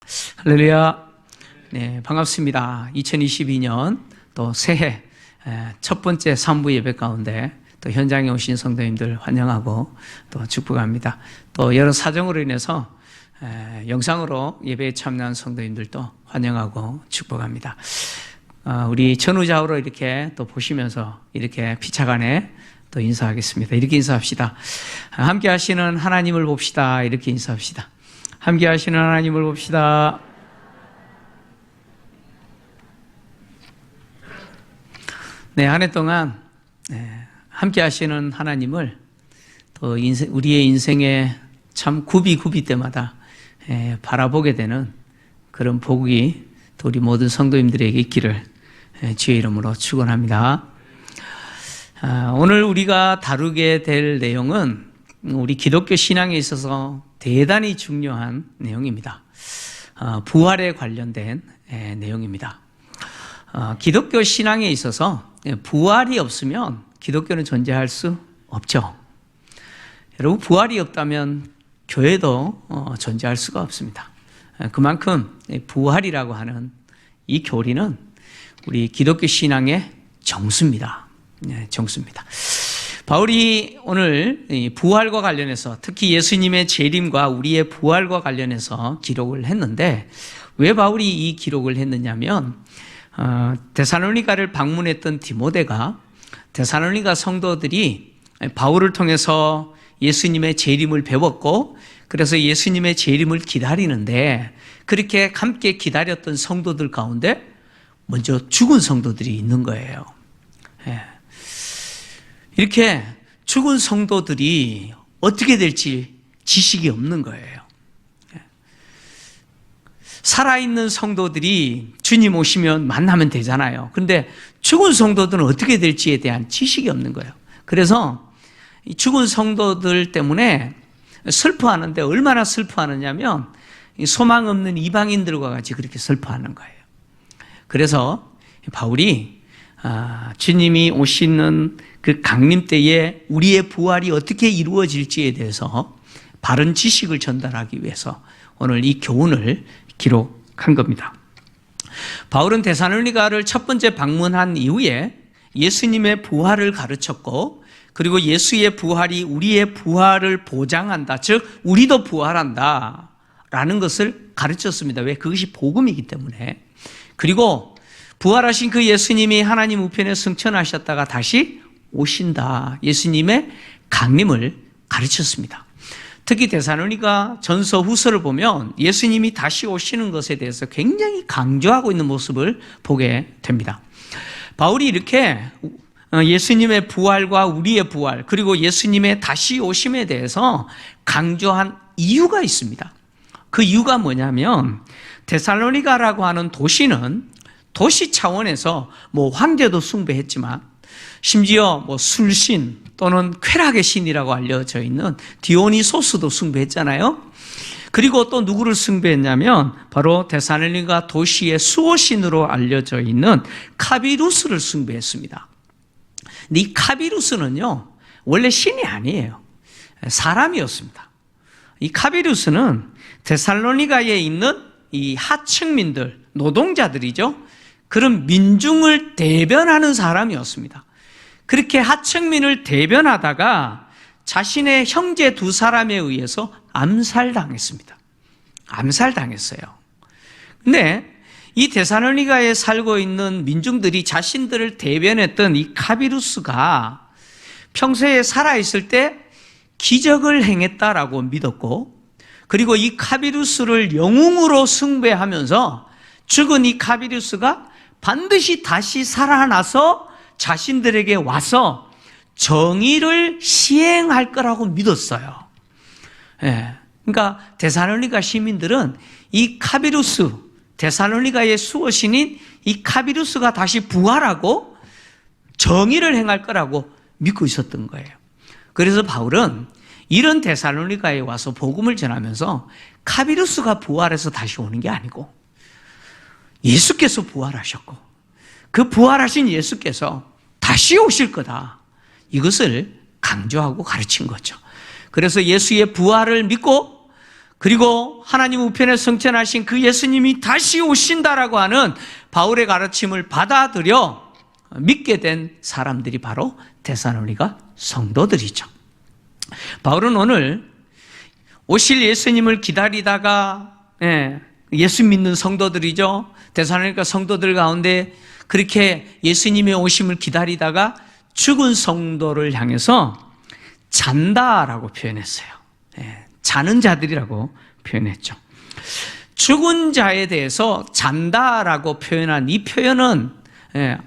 할렐루야. 네, 반갑습니다. 2022년 또 새해 첫 번째 3부 예배 가운데 또 현장에 오신 성도님들 환영하고 또 축복합니다. 또 여러 사정으로 인해서 영상으로 예배에 참여한 성도님들도 환영하고 축복합니다. 우리 전후좌우로 이렇게 또 보시면서 이렇게 피차간에 또 인사하겠습니다. 이렇게 인사합시다. 함께 하시는 하나님을 봅시다. 이렇게 인사합시다. 함께 하시는 하나님을 봅시다. 네, 한 해 동안 함께 하시는 하나님을 또 우리의 인생에 참 굽이 때마다 바라보게 되는 그런 복이 또 우리 모든 성도님들에게 있기를 주의 이름으로 축원합니다. 오늘 우리가 다루게 될 내용은 우리 기독교 신앙에 있어서 대단히 중요한 내용입니다. 부활에 관련된 내용입니다. 기독교 신앙에 있어서 부활이 없으면 기독교는 존재할 수 없죠. 여러분, 부활이 없다면 교회도 존재할 수가 없습니다. 그만큼 부활이라고 하는 이 교리는 우리 기독교 신앙의 정수입니다. 정수입니다. 바울이 오늘 부활과 관련해서 특히 예수님의 재림과 우리의 부활과 관련해서 기록을 했는데, 왜 바울이 이 기록을 했느냐면 데살로니가를 방문했던 디모데가 데살로니가 성도들이 바울을 통해서 예수님의 재림을 배웠고, 그래서 예수님의 재림을 기다리는데, 그렇게 함께 기다렸던 성도들 가운데 먼저 죽은 성도들이 있는 거예요. 이렇게 죽은 성도들이 어떻게 될지 지식이 없는 거예요. 살아있는 성도들이 주님 오시면 만나면 되잖아요. 그런데 죽은 성도들은 어떻게 될지에 대한 지식이 없는 거예요. 그래서 죽은 성도들 때문에 슬퍼하는데, 얼마나 슬퍼하느냐면 소망 없는 이방인들과 같이 그렇게 슬퍼하는 거예요. 그래서 바울이 주님이 오시는 그 강림 때에 우리의 부활이 어떻게 이루어질지에 대해서 바른 지식을 전달하기 위해서 오늘 이 교훈을 기록한 겁니다. 바울은 데살로니가를 첫 번째 방문한 이후에 예수님의 부활을 가르쳤고, 그리고 예수의 부활이 우리의 부활을 보장한다, 즉 우리도 부활한다 라는 것을 가르쳤습니다. 왜? 그것이 복음이기 때문에. 그리고 부활하신 그 예수님이 하나님 우편에 승천하셨다가 다시 오신다, 예수님의 강림을 가르쳤습니다. 특히 데살로니가 전서 후서를 보면 예수님이 다시 오시는 것에 대해서 굉장히 강조하고 있는 모습을 보게 됩니다. 바울이 이렇게 예수님의 부활과 우리의 부활, 그리고 예수님의 다시 오심에 대해서 강조한 이유가 있습니다. 그 이유가 뭐냐면, 데살로니가라고 하는 도시는 도시 차원에서 황제도 숭배했지만, 심지어 술신 또는 쾌락의 신이라고 알려져 있는 디오니소스도 숭배했잖아요. 그리고 또 누구를 숭배했냐면 바로 데살로니가 도시의 수호신으로 알려져 있는 카비루스를 숭배했습니다. 근데 이 카비루스는요, 원래 신이 아니에요. 사람이었습니다. 이 카비루스는 데살로니가에 있는 이 하층민들, 노동자들이죠. 그런 민중을 대변하는 사람이었습니다. 그렇게 하층민을 대변하다가 자신의 형제 두 사람에 의해서 암살당했습니다. 암살당했어요. 근데 이 데살로니가에 살고 있는 민중들이 자신들을 대변했던 이 카비루스가 평소에 살아있을 때 기적을 행했다라고 믿었고, 그리고 이 카비루스를 영웅으로 숭배하면서 죽은 이 카비루스가 반드시 다시 살아나서 자신들에게 와서 정의를 시행할 거라고 믿었어요. 그러니까 데살로니가 시민들은 이 카비루스, 데살로니가의 수호신인 이 카비루스가 다시 부활하고 정의를 행할 거라고 믿고 있었던 거예요. 그래서 바울은 이런 데살로니가에 와서 복음을 전하면서 카비루스가 부활해서 다시 오는 게 아니고 예수께서 부활하셨고, 그 부활하신 예수께서 다시 오실 거다, 이것을 강조하고 가르친 거죠. 그래서 예수의 부활을 믿고 그리고 하나님 우편에 성천하신 그 예수님이 다시 오신다라고 하는 바울의 가르침을 받아들여 믿게 된 사람들이 바로 데살로니가 성도들이죠. 바울은 오늘 오실 예수님을 기다리다가 예수 믿는 성도들이죠. 데살로니가 성도들 가운데 그렇게 예수님의 오심을 기다리다가 죽은 성도를 향해서 잔다라고 표현했어요. 자는 자들이라고 표현했죠. 죽은 자에 대해서 잔다라고 표현한 이 표현은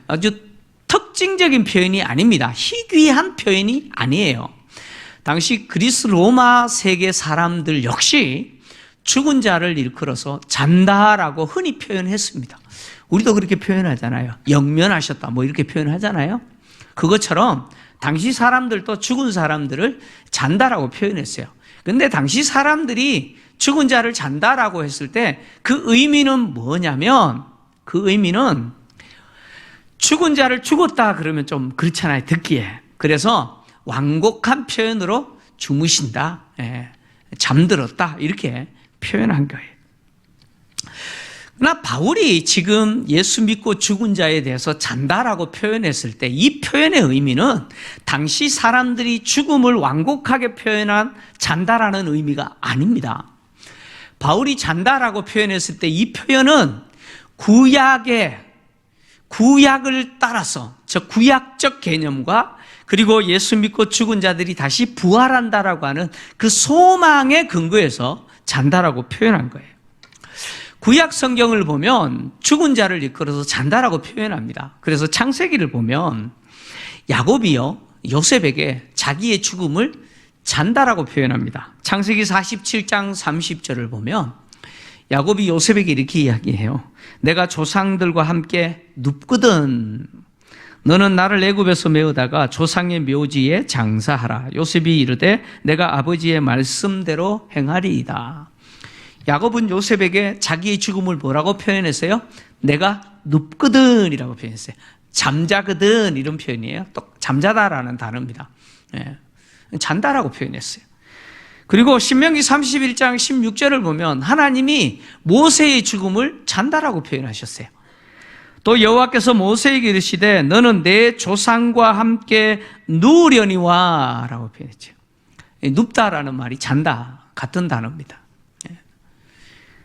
아주 특징적인 표현이 아닙니다. 희귀한 표현이 아니에요. 당시 그리스 로마 세계 사람들 역시 죽은 자를 일컬어서 잔다라고 흔히 표현했습니다. 우리도 그렇게 표현하잖아요. 영면하셨다 뭐 이렇게 표현하잖아요. 그것처럼 당시 사람들도 죽은 사람들을 잔다라고 표현했어요. 근데 당시 사람들이 죽은 자를 잔다라고 했을 때 그 의미는 뭐냐면, 그 의미는 죽은 자를 죽었다 그러면 좀 그렇잖아요, 듣기에. 그래서 완곡한 표현으로 주무신다, 잠들었다 이렇게 표현한 거예요. 그러나 바울이 지금 예수 믿고 죽은 자에 대해서 잔다라고 표현했을 때 이 표현의 의미는 당시 사람들이 죽음을 완곡하게 표현한 잔다라는 의미가 아닙니다. 바울이 잔다라고 표현했을 때 이 표현은 구약을 따라서, 즉 구약적 개념과 그리고 예수 믿고 죽은 자들이 다시 부활한다라고 하는 그 소망의 근거에서 잔다라고 표현한 거예요. 구약 성경을 보면 죽은 자를 일컬어서 잔다라고 표현합니다. 그래서 창세기를 보면 야곱이요, 요셉에게 자기의 죽음을 잔다라고 표현합니다. 창세기 47장 30절을 보면 야곱이 요셉에게 이렇게 이야기해요. 내가 조상들과 함께 눕거든. 너는 나를 애굽에서 메우다가 조상의 묘지에 장사하라. 요셉이 이르되 내가 아버지의 말씀대로 행하리이다. 야곱은 요셉에게 자기의 죽음을 뭐라고 표현했어요? 내가 눕거든이라고 표현했어요. 잠자거든 이런 표현이에요. 또 잠자다라는 단어입니다. 잔다라고 표현했어요. 그리고 신명기 31장 16절을 보면 하나님이 모세의 죽음을 잔다라고 표현하셨어요. 또 여호와께서 모세에게 이르시되 너는 내 조상과 함께 누우려니와 라고 표현했죠. 눕다라는 말이 잔다 같은 단어입니다.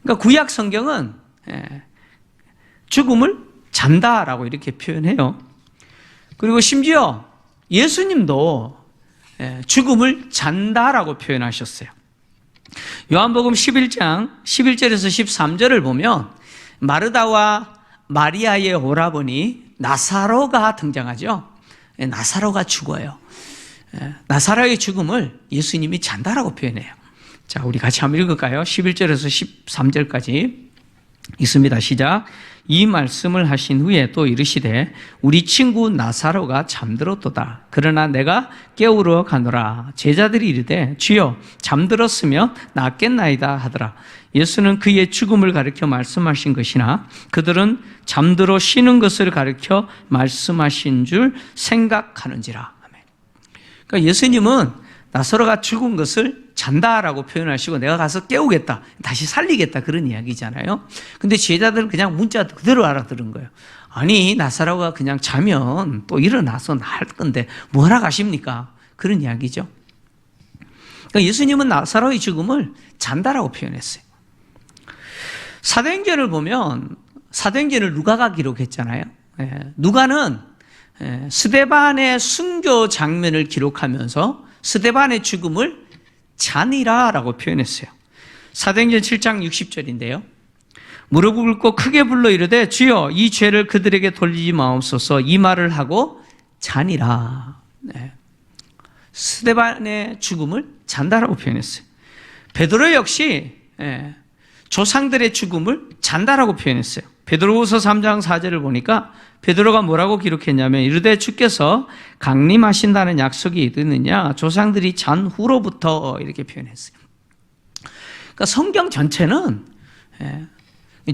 그러니까 구약 성경은 죽음을 잔다라고 이렇게 표현해요. 그리고 심지어 예수님도 죽음을 잔다라고 표현하셨어요. 요한복음 11장 11절에서 13절을 보면 마르다와 마리아의 오라버니 나사로가 등장하죠. 나사로가 죽어요. 나사로의 죽음을 예수님이 잔다라고 표현해요. 자, 우리 같이 한번 읽을까요? 11절에서 13절까지 있습니다. 시작. 이 말씀을 하신 후에 또 이르시되 우리 친구 나사로가 잠들었도다. 그러나 내가 깨우러 가노라. 제자들이 이르되 주여 잠들었으면 낫겠나이다 하더라. 예수는 그의 죽음을 가리켜 말씀하신 것이나 그들은 잠들어 쉬는 것을 가리켜 말씀하신 줄 생각하는지라. 그러니까 예수님은 나사로가 죽은 것을 잔다라고 표현하시고 내가 가서 깨우겠다, 다시 살리겠다 그런 이야기잖아요. 근데 제자들은 그냥 문자 그대로 알아들은 거예요. 아니 나사로가 그냥 자면 또 일어나서 날 건데 뭐하러 가십니까? 그런 이야기죠. 그러니까 예수님은 나사로의 죽음을 잔다라고 표현했어요. 사도행전을 보면 사도행전을 누가가 기록했잖아요. 누가는 스데반의 순교 장면을 기록하면서 스데반의 죽음을 잔이라라고 표현했어요. 사도행전 7장 60절인데요. 무릎을 꿇고 크게 불러 이르되 주여 이 죄를 그들에게 돌리지 마옵소서. 이 말을 하고 잔이라. 스데반의 죽음을 잔다라고 표현했어요. 베드로 역시 조상들의 죽음을 잔다라고 표현했어요. 베드로후서 3장 4절을 보니까 베드로가 뭐라고 기록했냐면 이르되 주께서 강림하신다는 약속이 있느냐 조상들이 잔 후로부터 이렇게 표현했어요. 그러니까 성경 전체는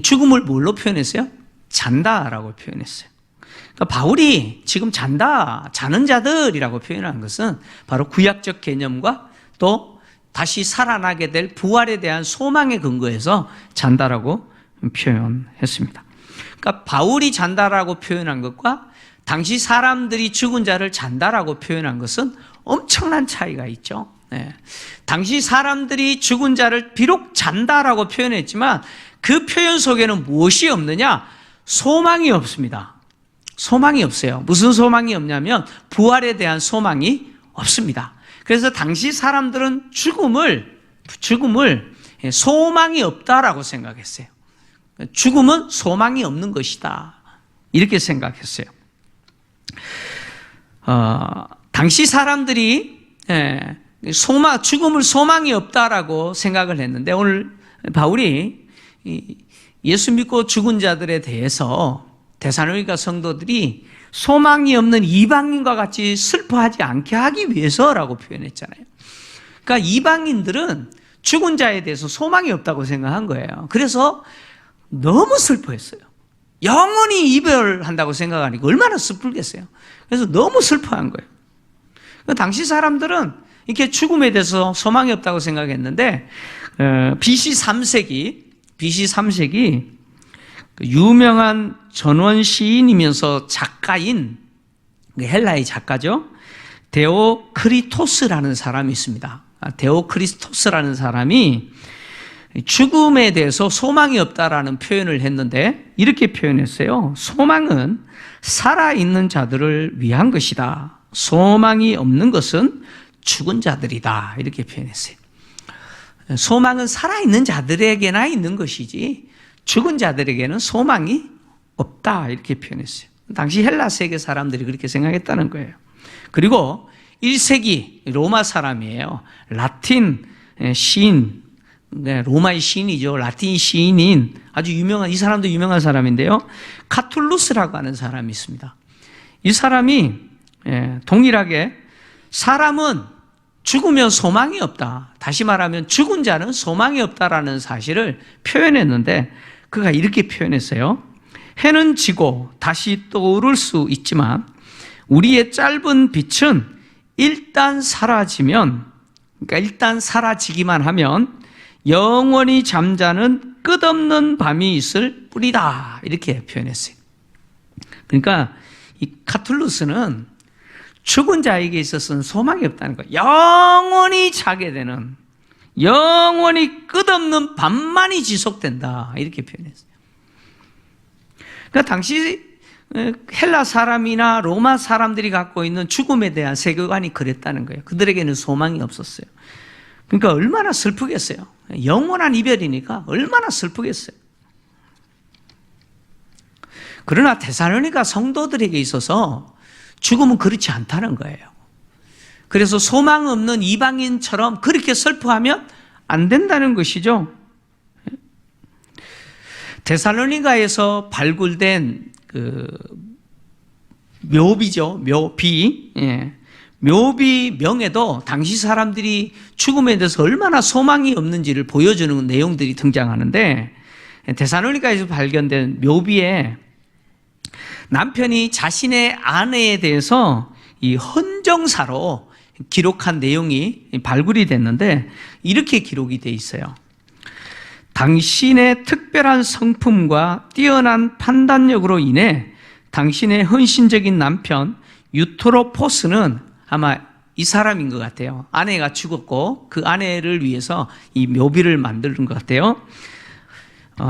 죽음을 뭘로 표현했어요? 잔다라고 표현했어요. 그러니까 바울이 지금 잔다, 자는 자들이라고 표현한 것은 바로 구약적 개념과 또 다시 살아나게 될 부활에 대한 소망에 근거해서 잔다라고 표현했습니다. 그러니까 바울이 잔다라고 표현한 것과 당시 사람들이 죽은 자를 잔다라고 표현한 것은 엄청난 차이가 있죠. 네. 당시 사람들이 죽은 자를 비록 잔다라고 표현했지만 그 표현 속에는 무엇이 없느냐? 소망이 없습니다. 소망이 없어요. 무슨 소망이 없냐면 부활에 대한 소망이 없습니다. 그래서 당시 사람들은 죽음을 소망이 없다라고 생각했어요. 죽음은 소망이 없는 것이다. 이렇게 생각했어요. 당시 사람들이 죽음을 소망이 없다라고 생각을 했는데 오늘 바울이 예수 믿고 죽은 자들에 대해서 데살로니가 성도들이 소망이 없는 이방인과 같이 슬퍼하지 않게 하기 위해서라고 표현했잖아요. 그러니까 이방인들은 죽은 자에 대해서 소망이 없다고 생각한 거예요. 그래서 너무 슬퍼했어요. 영원히 이별한다고 생각하니까 얼마나 슬프겠어요. 그래서 너무 슬퍼한 거예요. 당시 사람들은 이렇게 죽음에 대해서 소망이 없다고 생각했는데 BC 3세기 유명한 전원 시인이면서 작가인 헬라의 작가죠. 데오크리토스라는 사람이 있습니다. 데오크리토스라는 사람이 죽음에 대해서 소망이 없다라는 표현을 했는데 이렇게 표현했어요. 소망은 살아있는 자들을 위한 것이다. 소망이 없는 것은 죽은 자들이다. 이렇게 표현했어요. 소망은 살아있는 자들에게나 있는 것이지 죽은 자들에게는 소망이 없다. 이렇게 표현했어요. 당시 헬라 세계 사람들이 그렇게 생각했다는 거예요. 그리고 1세기 로마 사람이에요. 라틴 시인, 로마의 시인이죠. 라틴 시인인 아주 유명한, 이 사람도 유명한 사람인데요. 카툴루스라고 하는 사람이 있습니다. 이 사람이 동일하게 사람은 죽으면 소망이 없다. 다시 말하면 죽은 자는 소망이 없다라는 사실을 표현했는데 그가 이렇게 표현했어요. 해는 지고 다시 떠오를 수 있지만 우리의 짧은 빛은 일단 사라지면, 그러니까 일단 사라지기만 하면 영원히 잠자는 끝없는 밤이 있을 뿐이다. 이렇게 표현했어요. 그러니까 이 카툴루스는 죽은 자에게 있어서는 소망이 없다는 거예요. 영원히 자게 되는, 영원히 끝없는 밤만이 지속된다. 이렇게 표현했어요. 그러니까 당시 헬라 사람이나 로마 사람들이 갖고 있는 죽음에 대한 세계관이 그랬다는 거예요. 그들에게는 소망이 없었어요. 그러니까 얼마나 슬프겠어요. 영원한 이별이니까 얼마나 슬프겠어요. 그러나 데살로니가 성도들에게 있어서 죽음은 그렇지 않다는 거예요. 그래서 소망 없는 이방인처럼 그렇게 슬퍼하면 안 된다는 것이죠. 데살로니가에서 발굴된 묘비죠. 묘비. 묘비 명에도 당시 사람들이 죽음에 대해서 얼마나 소망이 없는지를 보여주는 내용들이 등장하는데 데살로니가에서 발견된 묘비에 남편이 자신의 아내에 대해서 이 헌정사로 기록한 내용이 발굴이 됐는데 이렇게 기록이 돼 있어요. 당신의 특별한 성품과 뛰어난 판단력으로 인해 당신의 헌신적인 남편 유토로포스는 아마 이 사람인 것 같아요. 아내가 죽었고 그 아내를 위해서 이 묘비를 만드는 것 같아요.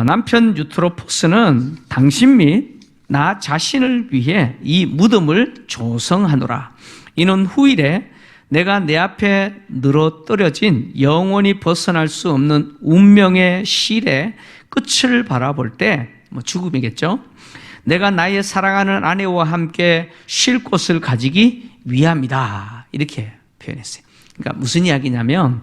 남편 유토로포스는 당신 및 나 자신을 위해 이 무덤을 조성하노라. 이는 후일에 내가 내 앞에 늘어뜨려진 영원히 벗어날 수 없는 운명의 실의 끝을 바라볼 때, 죽음이겠죠. 내가 나의 사랑하는 아내와 함께 쉴 곳을 가지기 위함이다. 이렇게 표현했어요. 그러니까 무슨 이야기냐면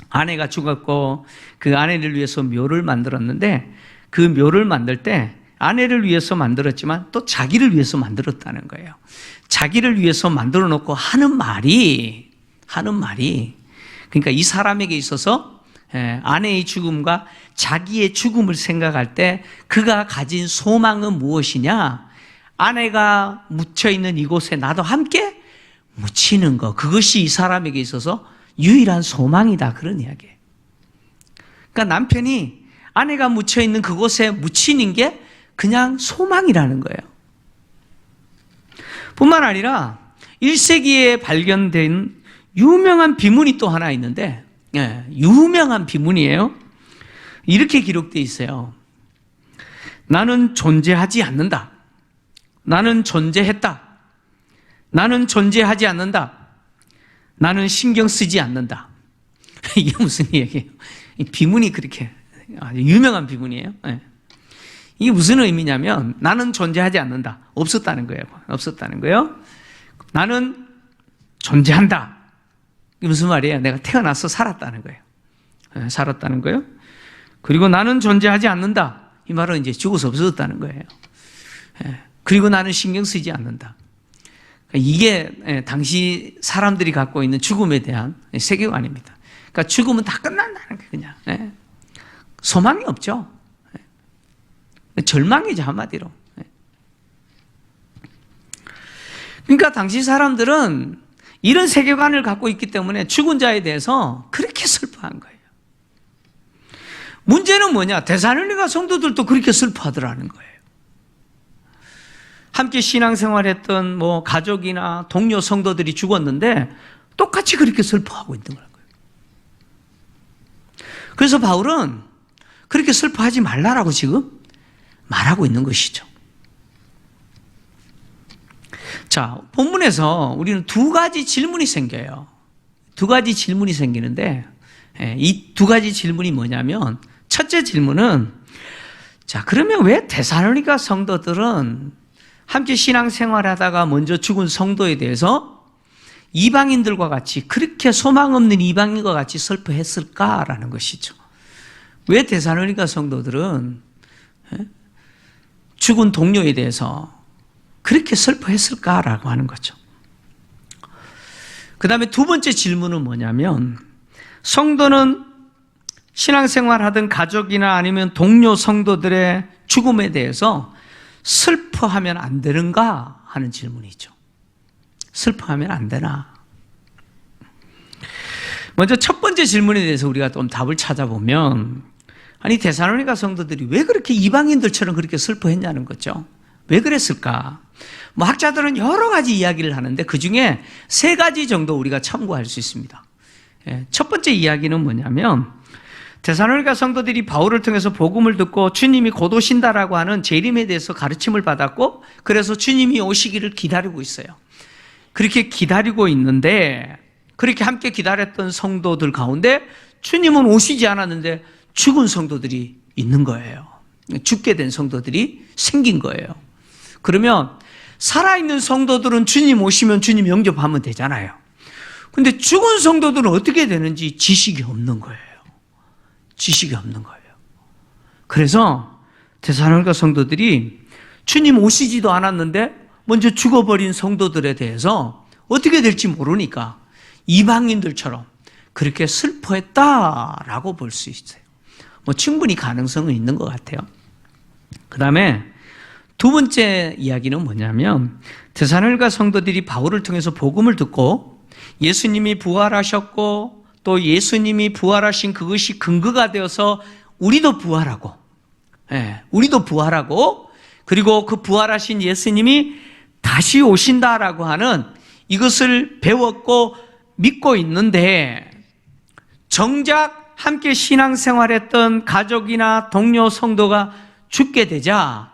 아내가 죽었고 그 아내를 위해서 묘를 만들었는데 그 묘를 만들 때 아내를 위해서 만들었지만 또 자기를 위해서 만들었다는 거예요. 자기를 위해서 만들어 놓고 하는 말이 그러니까 이 사람에게 있어서 아내의 죽음과 자기의 죽음을 생각할 때 그가 가진 소망은 무엇이냐? 아내가 묻혀있는 이곳에 나도 함께 묻히는 것. 그것이 이 사람에게 있어서 유일한 소망이다, 그런 이야기예요. 그러니까 남편이 아내가 묻혀있는 그곳에 묻히는 게 그냥 소망이라는 거예요. 뿐만 아니라 1세기에 발견된 유명한 비문이 또 하나 있는데, 유명한 비문이에요. 이렇게 기록되어 있어요. 나는 존재하지 않는다. 나는 존재했다. 나는 존재하지 않는다. 나는 신경 쓰지 않는다. 이게 무슨 얘기예요? 이 비문이 그렇게 아주 유명한 비문이에요. 이게 무슨 의미냐면 나는 존재하지 않는다. 없었다는 거예요. 없었다는 거예요. 나는 존재한다. 이게 무슨 말이에요? 내가 태어나서 살았다는 거예요. 살았다는 거예요. 그리고 나는 존재하지 않는다. 이 말은 이제 죽어서 없어졌다는 거예요. 그리고 나는 신경 쓰지 않는다. 이게 당시 사람들이 갖고 있는 죽음에 대한 세계관입니다. 그러니까 죽으면 다 끝난다는 거예요. 그냥 소망이 없죠. 절망이죠, 한마디로. 그러니까 당시 사람들은 이런 세계관을 갖고 있기 때문에 죽은 자에 대해서 그렇게 슬퍼한 거예요. 문제는 뭐냐? 데살로니가 성도들도 그렇게 슬퍼하더라는 거예요. 함께 신앙생활했던 가족이나 동료 성도들이 죽었는데 똑같이 그렇게 슬퍼하고 있는 거예요. 그래서 바울은 그렇게 슬퍼하지 말라라고 지금 말하고 있는 것이죠. 자, 본문에서 우리는 두 가지 질문이 생겨요. 두 가지 질문이 생기는데 이 두 가지 질문이 뭐냐면 첫째 질문은 자, 그러면 왜 데살로니가 성도들은 함께 신앙생활하다가 먼저 죽은 성도에 대해서 이방인들과 같이 그렇게 소망 없는 이방인과 같이 슬퍼했을까라는 것이죠. 왜 데살로니가 성도들은 죽은 동료에 대해서 그렇게 슬퍼했을까라고 하는 거죠. 그 다음에 두 번째 질문은 뭐냐면 성도는 신앙생활하던 가족이나 아니면 동료 성도들의 죽음에 대해서 슬퍼하면 안 되는가 하는 질문이죠. 슬퍼하면 안 되나? 먼저 첫 번째 질문에 대해서 우리가 좀 답을 찾아보면 아니 데살로니가 성도들이 왜 그렇게 이방인들처럼 그렇게 슬퍼했냐는 거죠. 왜 그랬을까? 학자들은 여러 가지 이야기를 하는데 그중에 세 가지 정도 우리가 참고할 수 있습니다. 첫 번째 이야기는 뭐냐면 데살로니가 성도들이 바울을 통해서 복음을 듣고 주님이 곧 오신다라고 하는 재림에 대해서 가르침을 받았고 그래서 주님이 오시기를 기다리고 있어요. 그렇게 기다리고 있는데 그렇게 함께 기다렸던 성도들 가운데 주님은 오시지 않았는데 죽은 성도들이 있는 거예요. 죽게 된 성도들이 생긴 거예요. 그러면 살아있는 성도들은 주님 오시면 주님 영접하면 되잖아요. 근데 죽은 성도들은 어떻게 되는지 지식이 없는 거예요. 지식이 없는 거예요. 그래서 데살로니가 성도들이 주님 오시지도 않았는데 먼저 죽어버린 성도들에 대해서 어떻게 될지 모르니까 이방인들처럼 그렇게 슬퍼했다라고 볼 수 있어요. 충분히 가능성은 있는 것 같아요. 그 다음에 두 번째 이야기는 뭐냐면 데살로니가 성도들이 바울을 통해서 복음을 듣고 예수님이 부활하셨고 또 예수님이 부활하신 그것이 근거가 되어서 우리도 부활하고 그리고 그 부활하신 예수님이 다시 오신다라고 하는 이것을 배웠고 믿고 있는데 정작 함께 신앙생활했던 가족이나 동료 성도가 죽게 되자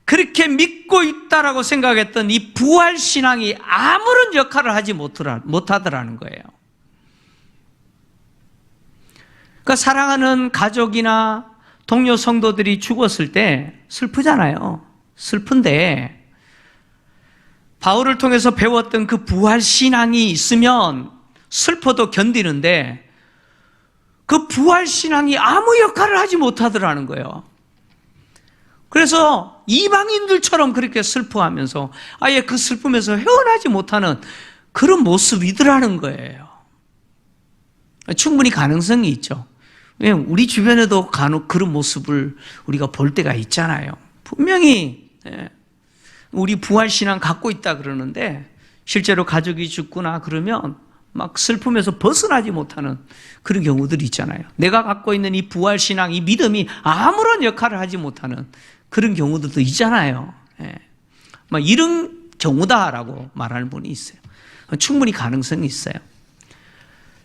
그렇게 믿고 있다라고 생각했던 이 부활신앙이 아무런 역할을 하지 못하더라는 거예요. 그러니까 사랑하는 가족이나 동료 성도들이 죽었을 때 슬프잖아요. 슬픈데 바울을 통해서 배웠던 그 부활신앙이 있으면 슬퍼도 견디는데 그 부활신앙이 아무 역할을 하지 못하더라는 거예요. 그래서 이방인들처럼 그렇게 슬퍼하면서 아예 그 슬픔에서 헤어나지 못하는 그런 모습이더라는 거예요. 충분히 가능성이 있죠. 왜냐하면 우리 주변에도 간혹 그런 모습을 우리가 볼 때가 있잖아요. 분명히 우리 부활신앙 갖고 있다 그러는데 실제로 가족이 죽거나 그러면 막 슬픔에서 벗어나지 못하는 그런 경우들이 있잖아요. 내가 갖고 있는 이 부활신앙, 이 믿음이 아무런 역할을 하지 못하는 그런 경우들도 있잖아요. 예. 막 이런 경우다라고 말하는 분이 있어요. 충분히 가능성이 있어요.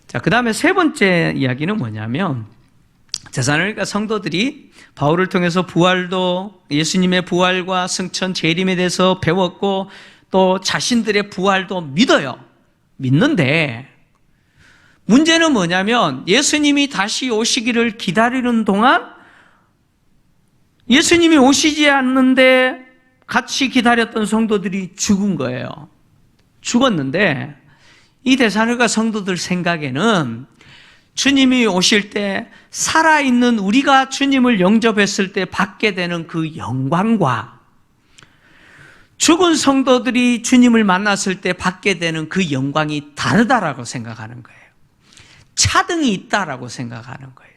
자, 그 다음에 세 번째 이야기는 뭐냐면, 데살로니가 성도들이 바울을 통해서 부활도, 예수님의 부활과 승천, 재림에 대해서 배웠고, 또 자신들의 부활도 믿어요. 믿는데, 문제는 뭐냐면, 예수님이 다시 오시기를 기다리는 동안, 예수님이 오시지 않는데 같이 기다렸던 성도들이 죽은 거예요. 죽었는데, 이 데살로니가 성도들 생각에는 주님이 오실 때 살아있는 우리가 주님을 영접했을 때 받게 되는 그 영광과 죽은 성도들이 주님을 만났을 때 받게 되는 그 영광이 다르다라고 생각하는 거예요. 차등이 있다라고 생각하는 거예요.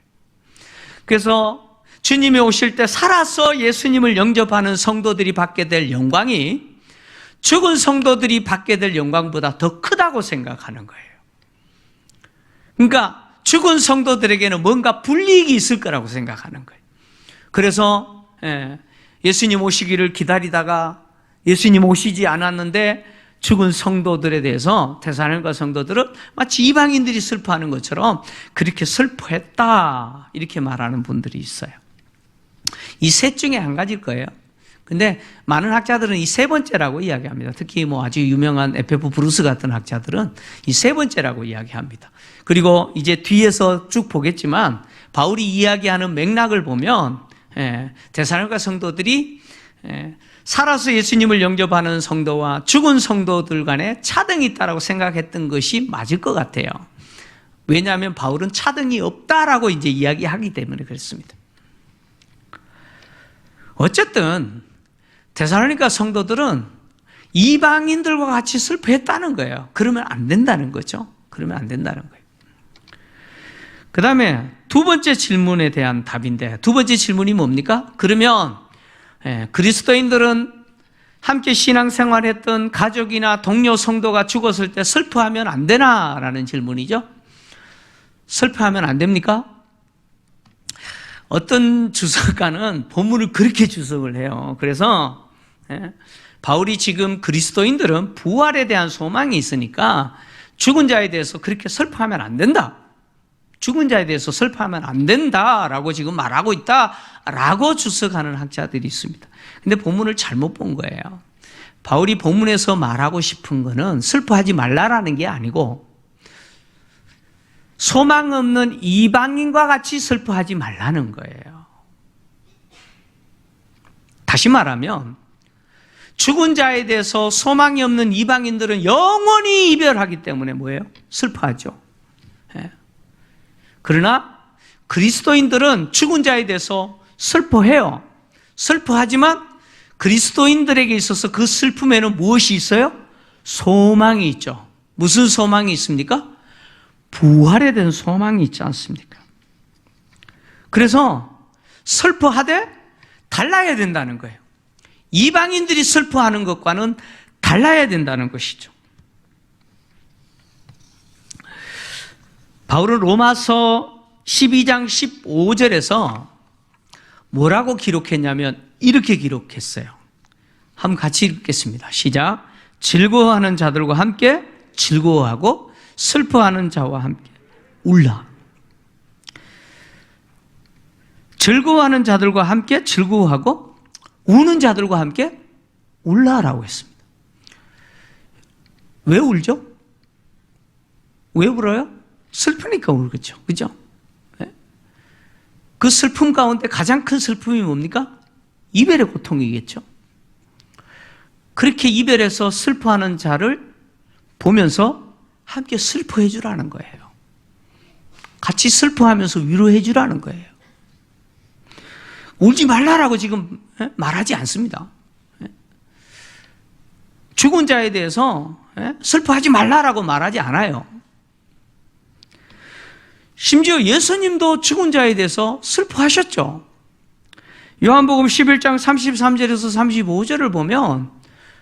그래서 주님이 오실 때 살아서 예수님을 영접하는 성도들이 받게 될 영광이 죽은 성도들이 받게 될 영광보다 더 크다고 생각하는 거예요. 그러니까 죽은 성도들에게는 뭔가 불이익이 있을 거라고 생각하는 거예요. 그래서 예수님 오시기를 기다리다가 예수님 오시지 않았는데 죽은 성도들에 대해서 데살로니가 성도들은 마치 이방인들이 슬퍼하는 것처럼 그렇게 슬퍼했다 이렇게 말하는 분들이 있어요. 이 셋 중에 한 가지일 거예요. 근데 많은 학자들은 이 세 번째라고 이야기합니다. 특히 뭐 아주 유명한 에페프 브루스 같은 학자들은 이 세 번째라고 이야기합니다. 그리고 이제 뒤에서 쭉 보겠지만 바울이 이야기하는 맥락을 보면 데살로니가 성도들이 살아서 예수님을 영접하는 성도와 죽은 성도들 간에 차등이 있다라고 생각했던 것이 맞을 것 같아요. 왜냐하면 바울은 차등이 없다라고 이제 이야기하기 때문에 그렇습니다. 어쨌든 데살로니가 성도들은 이방인들과 같이 슬퍼했다는 거예요. 그러면 안 된다는 거죠. 그러면 안 된다는 거예요. 그 다음에 두 번째 질문에 대한 답인데, 두 번째 질문이 뭡니까? 그러면 그리스도인들은 함께 신앙생활했던 가족이나 동료 성도가 죽었을 때 슬퍼하면 안 되나라는 질문이죠. 슬퍼하면 안 됩니까? 어떤 주석가는 본문을 그렇게 주석을 해요. 그래서 바울이 지금 그리스도인들은 부활에 대한 소망이 있으니까 죽은 자에 대해서 그렇게 슬퍼하면 안 된다. 죽은 자에 대해서 슬퍼하면 안 된다라고 지금 말하고 있다라고 주석하는 학자들이 있습니다. 근데 본문을 잘못 본 거예요. 바울이 본문에서 말하고 싶은 거는 슬퍼하지 말라라는 게 아니고 소망 없는 이방인과 같이 슬퍼하지 말라는 거예요. 다시 말하면 죽은 자에 대해서 소망이 없는 이방인들은 영원히 이별하기 때문에 뭐예요? 슬퍼하죠. 그러나 그리스도인들은 죽은 자에 대해서 슬퍼해요. 슬퍼하지만 그리스도인들에게 있어서 그 슬픔에는 무엇이 있어요? 소망이 있죠. 무슨 소망이 있습니까? 부활에 대한 소망이 있지 않습니까? 그래서 슬퍼하되 달라야 된다는 거예요. 이방인들이 슬퍼하는 것과는 달라야 된다는 것이죠. 바울은 로마서 12장 15절에서 뭐라고 기록했냐면 이렇게 기록했어요. 한번 같이 읽겠습니다. 시작. 즐거워하는 자들과 함께 즐거워하고 슬퍼하는 자와 함께 울라. 즐거워하는 자들과 함께 즐거워하고 우는 자들과 함께 울라라고 했습니다. 왜 울죠? 왜 울어요? 슬프니까 울겠죠. 그죠? 그 슬픔 가운데 가장 큰 슬픔이 뭡니까? 이별의 고통이겠죠. 그렇게 이별해서 슬퍼하는 자를 보면서 함께 슬퍼해 주라는 거예요. 같이 슬퍼하면서 위로해 주라는 거예요. 울지 말라라고 지금 말하지 않습니다. 죽은 자에 대해서 슬퍼하지 말라라고 말하지 않아요. 심지어 예수님도 죽은 자에 대해서 슬퍼하셨죠. 요한복음 11장 33절에서 35절을 보면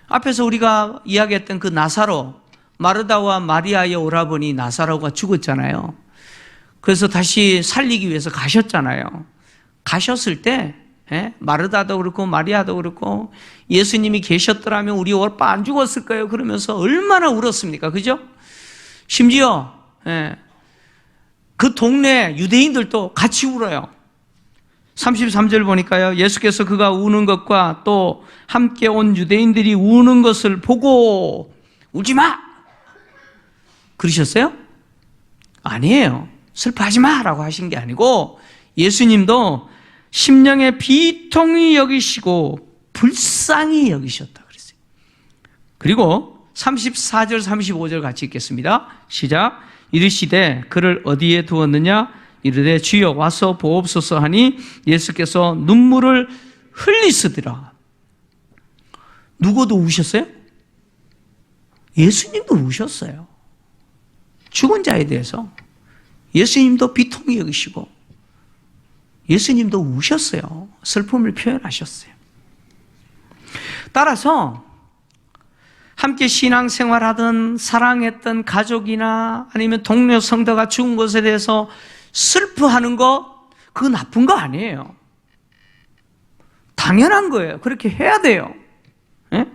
앞에서 우리가 이야기했던 그 나사로 마르다와 마리아의 오라버니 나사로가 죽었잖아요. 그래서 다시 살리기 위해서 가셨잖아요. 가셨을 때 마르다도 그렇고 마리아도 그렇고 예수님이 계셨더라면 우리 오빠 안 죽었을 거예요. 그러면서 얼마나 울었습니까? 그죠? 심지어 그 동네 유대인들도 같이 울어요. 33절 보니까요, 예수께서 그가 우는 것과 또 함께 온 유대인들이 우는 것을 보고 울지 마! 그러셨어요? 아니에요. 슬퍼하지 마라고 하신 게 아니고 예수님도 심령에 비통히 여기시고 불쌍히 여기셨다 그랬어요. 그리고 34절 35절 같이 읽겠습니다. 시작. 이르시되 그를 어디에 두었느냐? 이르되 주여 와서 보옵소서 하니 예수께서 눈물을 흘리시더라. 누구도 우셨어요? 예수님도 우셨어요. 죽은 자에 대해서 예수님도 비통히 여기시고 예수님도 우셨어요. 슬픔을 표현하셨어요. 따라서 함께 신앙생활하던 사랑했던 가족이나 아니면 동료 성도가 죽은 것에 대해서 슬퍼하는 거 그거 나쁜 거 아니에요. 당연한 거예요. 그렇게 해야 돼요. 예?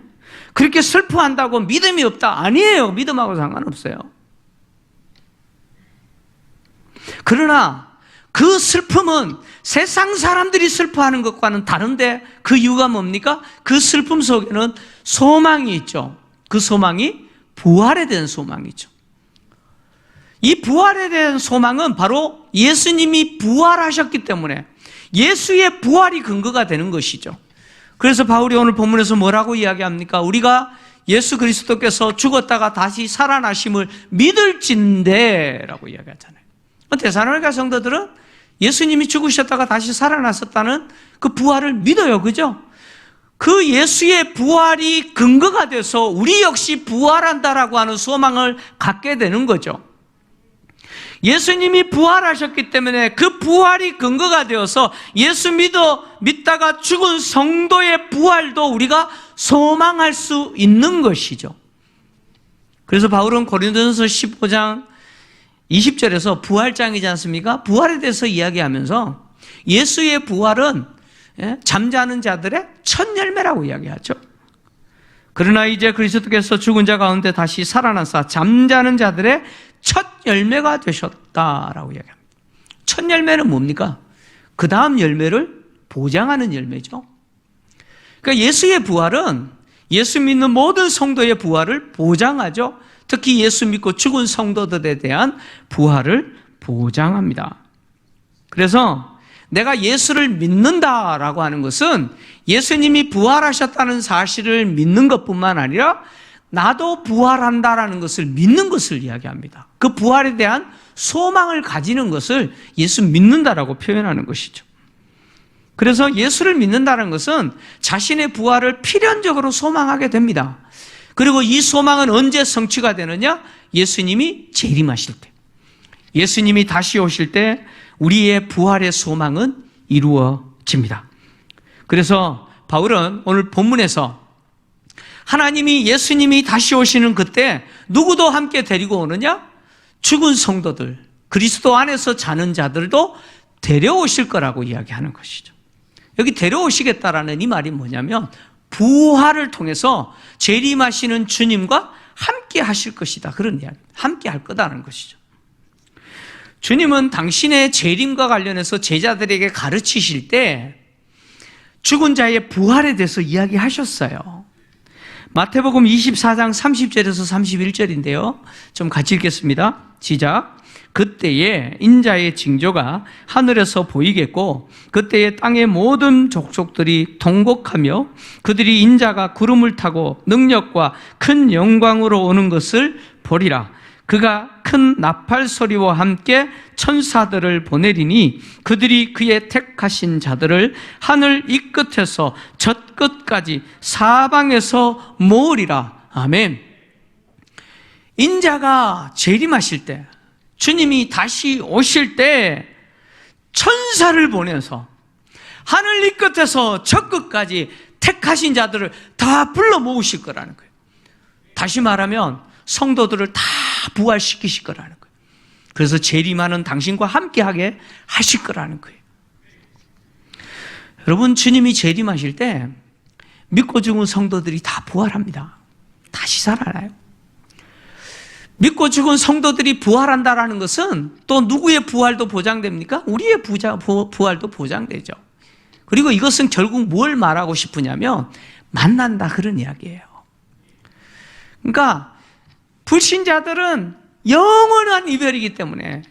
그렇게 슬퍼한다고 믿음이 없다? 아니에요. 믿음하고 상관없어요. 그러나 그 슬픔은 세상 사람들이 슬퍼하는 것과는 다른데 그 이유가 뭡니까? 그 슬픔 속에는 소망이 있죠. 그 소망이 부활에 대한 소망이죠. 이 부활에 대한 소망은 바로 예수님이 부활하셨기 때문에 예수의 부활이 근거가 되는 것이죠. 그래서 바울이 오늘 본문에서 뭐라고 이야기합니까? 우리가 예수 그리스도께서 죽었다가 다시 살아나심을 믿을진대 라고 이야기하잖아요. 데살로니가 성도들은 예수님이 죽으셨다가 다시 살아나셨다는 그 부활을 믿어요. 그죠? 그 예수의 부활이 근거가 돼서 우리 역시 부활한다라고 하는 소망을 갖게 되는 거죠. 예수님이 부활하셨기 때문에 그 부활이 근거가 되어서 예수 믿다가 죽은 성도의 부활도 우리가 소망할 수 있는 것이죠. 그래서 바울은 고린도전서 15장 20절에서 부활장이지 않습니까? 부활에 대해서 이야기하면서 예수의 부활은 잠자는 자들의 첫 열매라고 이야기하죠. 그러나 이제 그리스도께서 죽은 자 가운데 다시 살아나사 잠자는 자들의 첫 열매가 되셨다라고 이야기합니다. 첫 열매는 뭡니까? 그 다음 열매를 보장하는 열매죠. 그러니까 예수의 부활은 예수 믿는 모든 성도의 부활을 보장하죠. 특히 예수 믿고 죽은 성도들에 대한 부활을 보장합니다. 그래서 내가 예수를 믿는다라고 하는 것은 예수님이 부활하셨다는 사실을 믿는 것뿐만 아니라 나도 부활한다라는 것을 믿는 것을 이야기합니다. 그 부활에 대한 소망을 가지는 것을 예수 믿는다라고 표현하는 것이죠. 그래서 예수를 믿는다는 것은 자신의 부활을 필연적으로 소망하게 됩니다. 그리고 이 소망은 언제 성취가 되느냐? 예수님이 재림하실 때, 예수님이 다시 오실 때 우리의 부활의 소망은 이루어집니다. 그래서 바울은 오늘 본문에서 하나님이 예수님이 다시 오시는 그때 누구도 함께 데리고 오느냐? 죽은 성도들, 그리스도 안에서 자는 자들도 데려오실 거라고 이야기하는 것이죠. 여기 데려오시겠다라는 이 말이 뭐냐면 부활을 통해서 재림하시는 주님과 함께 하실 것이다, 그런 이야기입니다. 함께 할 거다라는 것이죠. 주님은 당신의 재림과 관련해서 제자들에게 가르치실 때 죽은 자의 부활에 대해서 이야기하셨어요. 마태복음 24장 30절에서 31절인데요. 좀 같이 읽겠습니다. 시작. 그때에 인자의 징조가 하늘에서 보이겠고 그때에 땅의 모든 족속들이 통곡하며 그들이 인자가 구름을 타고 능력과 큰 영광으로 오는 것을 보리라. 그가 큰 나팔 소리와 함께 천사들을 보내리니 그들이 그의 택하신 자들을 하늘 이 끝에서 저 끝까지 사방에서 모으리라. 아멘. 인자가 재림하실 때, 주님이 다시 오실 때 천사를 보내서 하늘 이 끝에서 저 끝까지 택하신 자들을 다 불러 모으실 거라는 거예요. 다시 말하면 성도들을 다 부활시키실 거라는 거예요. 그래서 재림하는 당신과 함께하게 하실 거라는 거예요. 여러분, 주님이 재림하실 때 믿고 죽은 성도들이 다 부활합니다. 다시 살아나요. 믿고 죽은 성도들이 부활한다라는 것은 또 누구의 부활도 보장됩니까? 우리의 부활도 보장되죠. 그리고 이것은 결국 뭘 말하고 싶으냐면 만난다, 그런 이야기예요. 그러니까 불신자들은 영원한 이별이기 때문에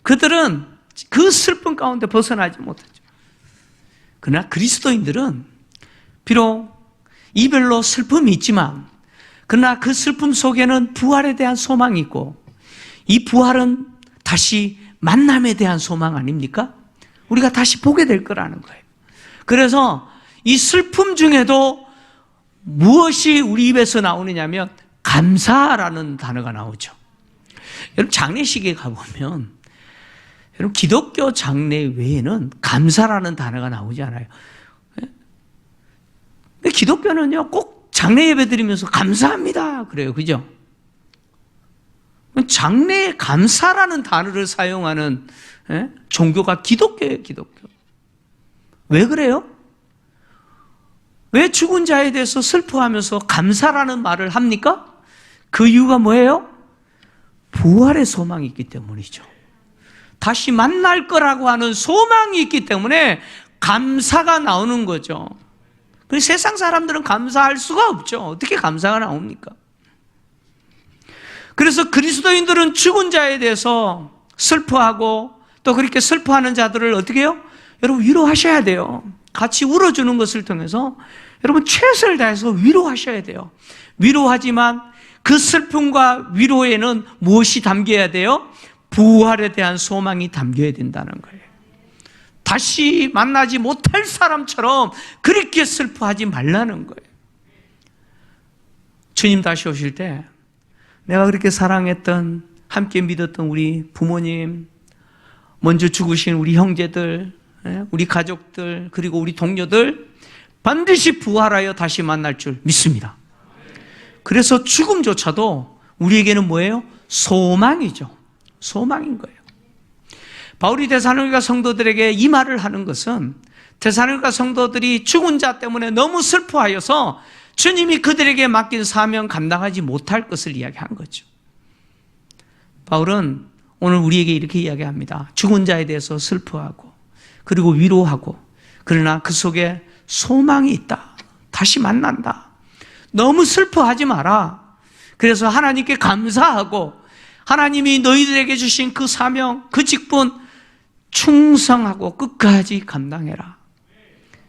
그들은 그 슬픔 가운데 벗어나지 못하죠. 그러나 그리스도인들은 비록 이별로 슬픔이 있지만 그러나 그 슬픔 속에는 부활에 대한 소망이 있고, 이 부활은 다시 만남에 대한 소망 아닙니까? 우리가 다시 보게 될 거라는 거예요. 그래서 이 슬픔 중에도 무엇이 우리 입에서 나오느냐면 감사라는 단어가 나오죠. 여러분, 장례식에 가보면 여러분, 기독교 장례 외에는 감사라는 단어가 나오지 않아요. 기독교는요, 꼭 장례 예배 드리면서 감사합니다 그래요. 그죠? 장례에 감사라는 단어를 사용하는 종교가 기독교예요. 기독교. 왜 그래요? 왜 죽은 자에 대해서 슬퍼하면서 감사라는 말을 합니까? 그 이유가 뭐예요? 부활의 소망이 있기 때문이죠. 다시 만날 거라고 하는 소망이 있기 때문에 감사가 나오는 거죠. 세상 사람들은 감사할 수가 없죠. 어떻게 감사가 나옵니까? 그래서 그리스도인들은 죽은 자에 대해서 슬퍼하고 또 그렇게 슬퍼하는 자들을 어떻게 해요? 여러분, 위로하셔야 돼요. 같이 울어주는 것을 통해서 여러분 최선을 다해서 위로하셔야 돼요. 위로하지만 그 슬픔과 위로에는 무엇이 담겨야 돼요? 부활에 대한 소망이 담겨야 된다는 거예요. 다시 만나지 못할 사람처럼 그렇게 슬퍼하지 말라는 거예요. 주님 다시 오실 때 내가 그렇게 사랑했던, 함께 믿었던 우리 부모님, 먼저 죽으신 우리 형제들, 우리 가족들, 그리고 우리 동료들 반드시 부활하여 다시 만날 줄 믿습니다. 그래서 죽음조차도 우리에게는 뭐예요? 소망이죠. 소망인 거예요. 바울이 데살로니가 성도들에게 이 말을 하는 것은 데살로니가 성도들이 죽은 자 때문에 너무 슬퍼하여서 주님이 그들에게 맡긴 사명 감당하지 못할 것을 이야기한 거죠. 바울은 오늘 우리에게 이렇게 이야기합니다. 죽은 자에 대해서 슬퍼하고 그리고 위로하고, 그러나 그 속에 소망이 있다. 다시 만난다. 너무 슬퍼하지 마라. 그래서 하나님께 감사하고 하나님이 너희들에게 주신 그 사명, 그 직분 충성하고 끝까지 감당해라.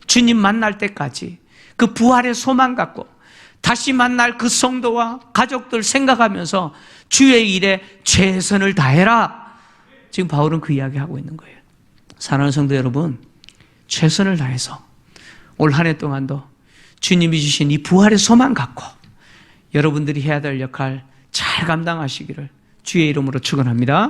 주님 만날 때까지 그 부활의 소망 갖고 다시 만날 그 성도와 가족들 생각하면서 주의 일에 최선을 다해라. 지금 바울은 그 이야기하고 있는 거예요. 사랑하는 성도 여러분, 최선을 다해서 올 한 해 동안도 주님이 주신 이 부활의 소망 갖고 여러분들이 해야 될 역할 잘 감당하시기를 주의 이름으로 축원합니다.